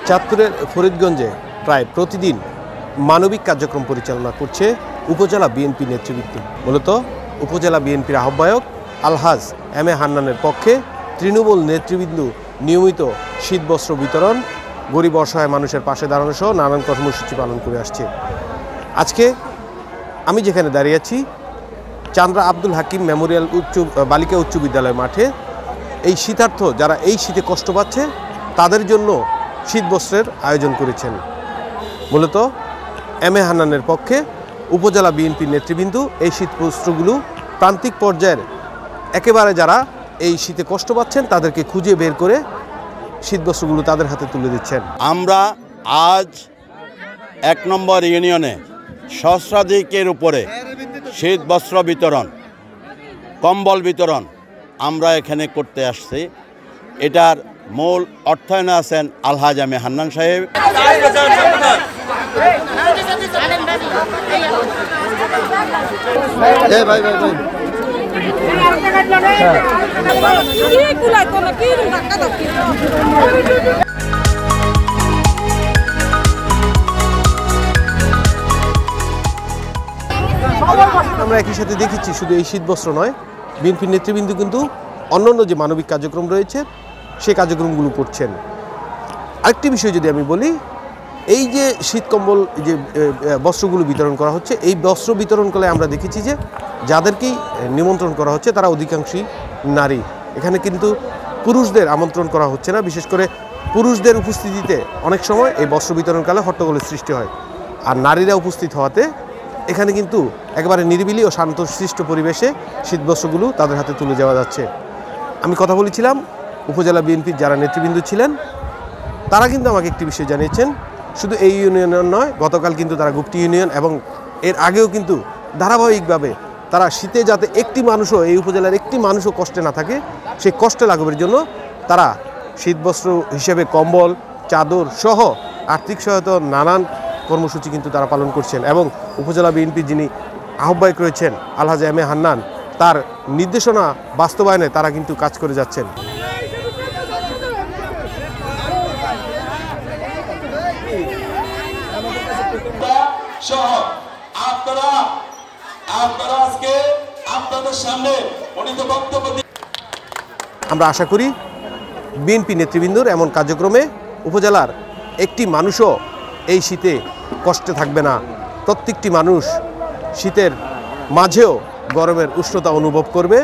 চাঁদপুরের ফরিদগঞ্জে প্রায় প্রতিদিন মানবিক কার্যক্রম পরিচালনা করছে উপজেলা বিএনপি নেতৃবৃন্দ। মূলত উপজেলা বিএনপির আহ্বায়ক আলহাজ এম এ হান্নানের পক্ষে তৃণমূল নেতৃবৃন্দ নিয়মিত শীতবস্ত্র বিতরণ, গরিব অসহায় মানুষের পাশে দাঁড়ানো সহ নানান কর্মসূচি পালন করে আসছে। আজকে আমি যেখানে দাঁড়িয়ে আছি চান্দ্রা আব্দুল হাকিম মেমোরিয়াল বালিকা উচ্চ বিদ্যালয় মাঠে এই শীতার্থ যারা এই শীতে কষ্ট পাচ্ছে তাদের জন্য শীতবস্ত্রের আয়োজন করেছেন। মূলত এম এ হান্নানের পক্ষে উপজেলা বিএনপির নেতৃবৃন্দ এই শীতবস্ত্রগুলো প্রান্তিক পর্যায়ের একেবারে যারা এই শীতে কষ্ট পাচ্ছেন তাদেরকে খুঁজে বের করে শীতবস্ত্রগুলো তাদের হাতে তুলে দিচ্ছেন। আমরা আজ ১ নম্বর ইউনিয়নে সহস্রাধিকের উপরে শীতবস্ত্র বিতরণ, কম্বল বিতরণ আমরা এখানে করতে আসছি। এটার মূল অর্থায়নে আছেন আলহাজ এম এ হান্নান সাহেব। আমরা একই সাথে দেখেছি শুধু এই শীতবস্ত্র নয়, বিএনপির নেতৃবৃন্দ কিন্তু অন্যান্য যে মানবিক কার্যক্রম রয়েছে সেই কার্যক্রমগুলো করছেন। আরেকটি বিষয় যদি আমি বলি, এই যে শীত কম্বল যে বস্ত্রগুলো বিতরণ করা হচ্ছে, এই বস্ত্র বিতরণ করে আমরা দেখেছি যে যাদেরকেই নিমন্ত্রণ করা হচ্ছে তারা অধিকাংশই নারী। এখানে কিন্তু পুরুষদের আমন্ত্রণ করা হচ্ছে না। বিশেষ করে পুরুষদের উপস্থিতিতে অনেক সময় এই বস্ত্র বিতরণকালে হট্টগোলের সৃষ্টি হয়, আর নারীরা উপস্থিত হওয়াতে এখানে কিন্তু একেবারে নিরিবিলি ও শান্তশিষ্ট পরিবেশে শীতবস্ত্রগুলো তাদের হাতে তুলে যাওয়া যাচ্ছে। আমি কথা বলেছিলাম উপজেলা বিএনপির যারা নেতৃবৃন্দ ছিলেন, তারা কিন্তু আমাকে একটি বিষয় জানিয়েছেন, শুধু এই ইউনিয়নের নয়, গতকাল কিন্তু তারা গুপ্তি ইউনিয়ন এবং এর আগেও কিন্তু ধারাবাহিকভাবে তারা শীতে যাতে একটি মানুষও, এই উপজেলার একটি মানুষও কষ্টে না থাকে সেই কষ্টে লাঘবের জন্য তারা শীতবস্ত্র হিসেবে কম্বল, চাদর সহ আর্থিক সহায়তা নানান কর্মসূচি কিন্তু তারা পালন করছেন। এবং উপজেলা বিএনপির যিনি আহ্বায়ক রয়েছেন আলহাজ এম এ হান্নান, তার নির্দেশনা বাস্তবায়নে তারা কিন্তু কাজ করে যাচ্ছেন। আমরা আশা করি বিএনপি নেতৃবৃন্দর এমন কার্যক্রমে উপজেলার একটি মানুষও এই শীতে কষ্টে থাকবে না। প্রত্যেকটি মানুষ শীতের মাঝেও গরমের উষ্ণতা অনুভব করবে।